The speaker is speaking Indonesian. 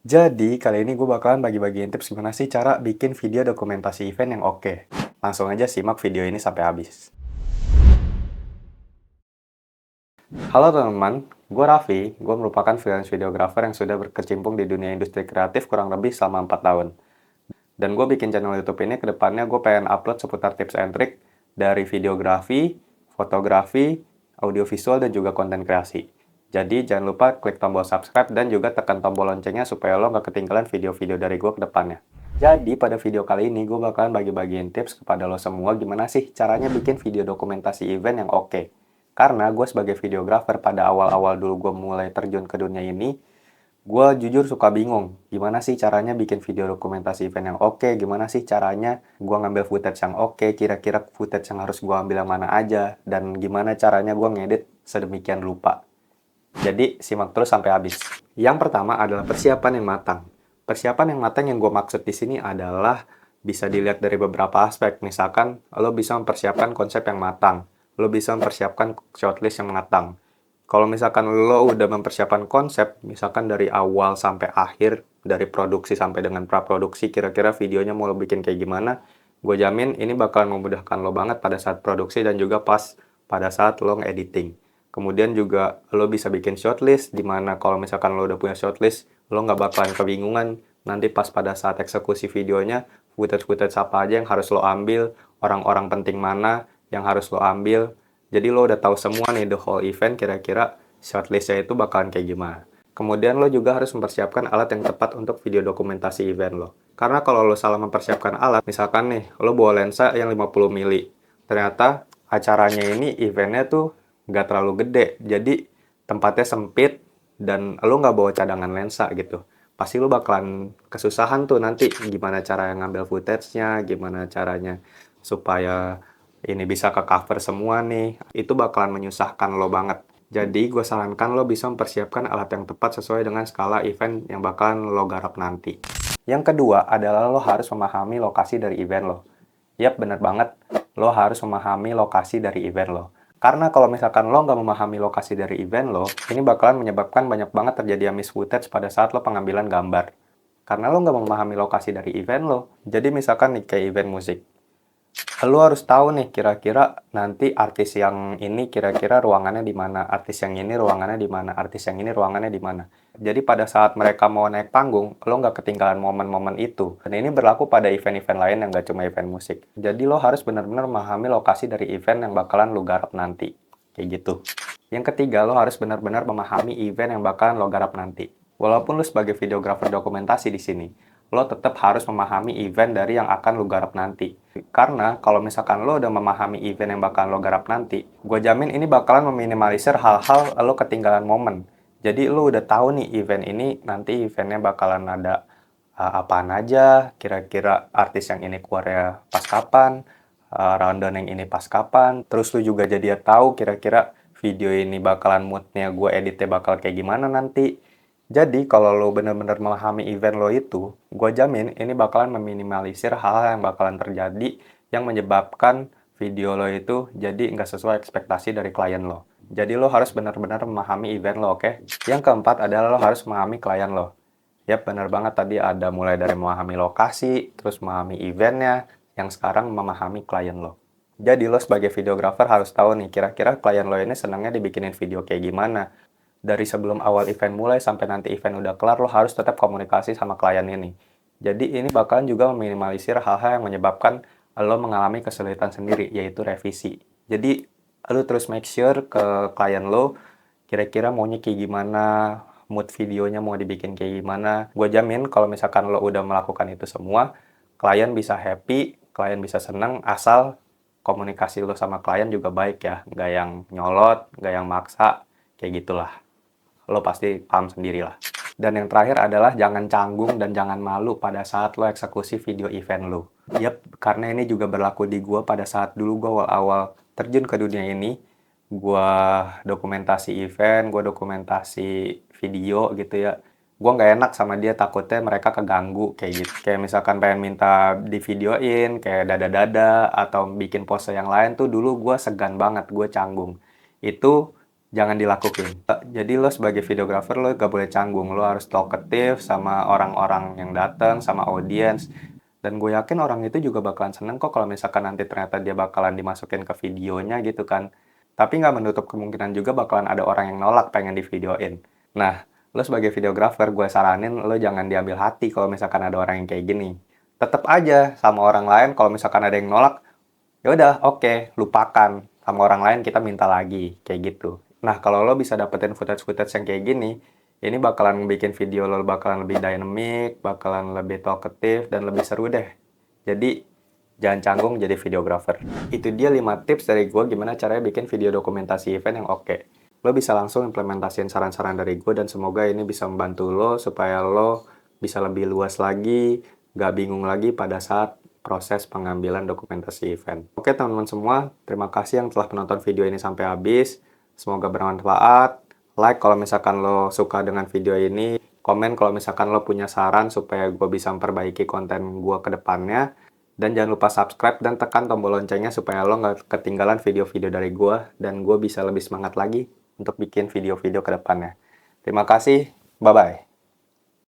Jadi, kali ini gue bakalan bagi-bagiin tips gimana sih cara bikin video dokumentasi event yang oke. Langsung aja simak video ini sampai habis. Halo teman-teman, gue Raffi. Gue merupakan freelance videographer yang sudah berkecimpung di dunia industri kreatif kurang lebih selama 4 tahun. Dan gue bikin channel YouTube ini kedepannya gue pengen upload seputar tips and trick dari videografi, fotografi, audiovisual, dan juga konten kreasi. Jadi jangan lupa klik tombol subscribe dan juga tekan tombol loncengnya supaya lo nggak ketinggalan video-video dari gue ke depannya. Jadi pada video kali ini gue bakalan bagi-bagiin tips kepada lo semua gimana sih caranya bikin video dokumentasi event yang oke. Karena gue sebagai videographer pada awal-awal dulu gue mulai terjun ke dunia ini, gue jujur suka bingung, gimana sih caranya bikin video dokumentasi event yang oke, gimana sih caranya gue ngambil footage yang oke, kira-kira footage yang harus gue ambil yang mana aja, dan gimana caranya gue ngedit sedemikian rupa. Jadi, simak terus sampai habis. Yang pertama adalah persiapan yang matang. Persiapan yang matang yang gue maksud di sini adalah bisa dilihat dari beberapa aspek. Misalkan, lo bisa mempersiapkan konsep yang matang. Lo bisa mempersiapkan shortlist yang matang. Kalau misalkan lo udah mempersiapkan konsep, misalkan dari awal sampai akhir, dari produksi sampai dengan praproduksi, kira-kira videonya mau lo bikin kayak gimana, gue jamin ini bakalan memudahkan lo banget pada saat produksi dan juga pas pada saat lo editing. Kemudian juga lo bisa bikin shortlist, di mana kalau misalkan lo udah punya shortlist, lo nggak bakalan kebingungan nanti pas pada saat eksekusi videonya, footage-footage apa aja yang harus lo ambil, orang-orang penting mana yang harus lo ambil. Jadi lo udah tahu semua nih the whole event kira-kira shortlistnya itu bakalan kayak gimana. Kemudian lo juga harus mempersiapkan alat yang tepat untuk video dokumentasi event lo. Karena kalau lo salah mempersiapkan alat, misalkan nih lo bawa lensa yang 50 mili, ternyata acaranya ini eventnya tuh nggak terlalu gede, jadi tempatnya sempit dan lo nggak bawa cadangan lensa gitu. Pasti lo bakalan kesusahan tuh nanti gimana cara ngambil footage-nya, gimana caranya supaya ini bisa ke cover semua nih, itu bakalan menyusahkan lo banget. Jadi gue sarankan lo bisa mempersiapkan alat yang tepat sesuai dengan skala event yang bakalan lo garap nanti. Yang kedua adalah lo harus memahami lokasi dari event lo. Yap, bener banget, lo harus memahami lokasi dari event lo. Karena kalau misalkan lo nggak memahami lokasi dari event lo, ini bakalan menyebabkan banyak banget terjadi miss footage pada saat lo pengambilan gambar. Karena lo nggak memahami lokasi dari event lo. Jadi misalkan nih kayak event musik, lu harus tahu nih kira-kira nanti artis yang ini kira-kira ruangannya di mana, artis yang ini ruangannya di mana, artis yang ini ruangannya di mana. Jadi pada saat mereka mau naik panggung, lo nggak ketinggalan momen-momen itu. Dan ini berlaku pada event-event lain yang nggak cuma event musik. Jadi lo harus benar-benar memahami lokasi dari event yang bakalan lo garap nanti. Kayak gitu. Yang ketiga, lo harus benar-benar memahami event yang bakalan lo garap nanti. Walaupun lo sebagai videografer dokumentasi di sini, lo tetap harus memahami event dari yang akan lo garap nanti. Karena kalau misalkan lo udah memahami event yang bakalan lo garap nanti, gue jamin ini bakalan meminimalisir hal-hal lo ketinggalan momen. Jadi lo udah tahu nih event ini nanti eventnya bakalan ada apaan aja, kira-kira artis yang ini keluarnya pas kapan, rundown yang ini pas kapan. Terus lo juga jadi tahu kira-kira video ini bakalan moodnya gue editnya bakal kayak gimana nanti. Jadi, kalau lo bener-bener memahami event lo itu, gue jamin ini bakalan meminimalisir hal-hal yang bakalan terjadi yang menyebabkan video lo itu jadi nggak sesuai ekspektasi dari klien lo. Jadi, lo harus benar-benar memahami event lo, oke? Yang keempat adalah lo harus memahami klien lo. Yap, bener banget tadi ada mulai dari memahami lokasi, terus memahami eventnya, yang sekarang memahami klien lo. Jadi, lo sebagai videographer harus tahu nih, kira-kira klien lo ini senangnya dibikinin video kayak gimana, dari sebelum awal event mulai sampai nanti event udah kelar, lo harus tetap komunikasi sama klien ini. Jadi ini bakalan juga meminimalisir hal-hal yang menyebabkan lo mengalami kesulitan sendiri, yaitu revisi. Jadi lo terus make sure ke klien lo, kira-kira maunya kayak gimana, mood videonya mau dibikin kayak gimana. Gue jamin kalau misalkan lo udah melakukan itu semua, klien bisa happy, klien bisa seneng, asal komunikasi lo sama klien juga baik ya. Nggak yang nyolot, nggak yang maksa, kayak gitulah. Lo pasti paham sendiri lah. Dan yang terakhir adalah jangan canggung dan jangan malu pada saat lo eksekusi video event lo. Yap, karena ini juga berlaku di gue pada saat dulu gue awal-awal terjun ke dunia ini. Gue dokumentasi event, gue dokumentasi video gitu ya. Gue nggak enak sama dia, takutnya mereka keganggu kayak gitu. Kayak misalkan pengen minta di videoin, kayak dada-dada, atau bikin pose yang lain tuh dulu gue segan banget, gue canggung. Itu jangan dilakuin. Jadi lo sebagai videographer lo gak boleh canggung, lo harus talkative sama orang-orang yang datang, sama audiens. Dan gue yakin orang itu juga bakalan seneng kok kalau misalkan nanti ternyata dia bakalan dimasukin ke videonya gitu kan. Tapi nggak menutup kemungkinan juga bakalan ada orang yang nolak pengen di videoin. Nah, lo sebagai videographer gue saranin lo jangan diambil hati kalau misalkan ada orang yang kayak gini. Tetap aja sama orang lain kalau misalkan ada yang nolak, ya udah oke, lupakan. Sama orang lain kita minta lagi, kayak gitu. Nah, kalau lo bisa dapetin footage-footage yang kayak gini, ini bakalan bikin video lo bakalan lebih dynamic, bakalan lebih talkative, dan lebih seru deh. Jadi, jangan canggung jadi videographer. Itu dia 5 tips dari gue gimana caranya bikin video dokumentasi event yang oke. Lo bisa langsung implementasiin saran-saran dari gue, dan semoga ini bisa membantu lo supaya lo bisa lebih luas lagi, gak bingung lagi pada saat proses pengambilan dokumentasi event. Oke teman-teman semua, terima kasih yang telah menonton video ini sampai habis. Semoga bermanfaat. Like kalau misalkan lo suka dengan video ini. Komen kalau misalkan lo punya saran supaya gue bisa memperbaiki konten gue ke depannya. Dan jangan lupa subscribe dan tekan tombol loncengnya supaya lo nggak ketinggalan video-video dari gue. Dan gue bisa lebih semangat lagi untuk bikin video-video ke depannya. Terima kasih, bye-bye.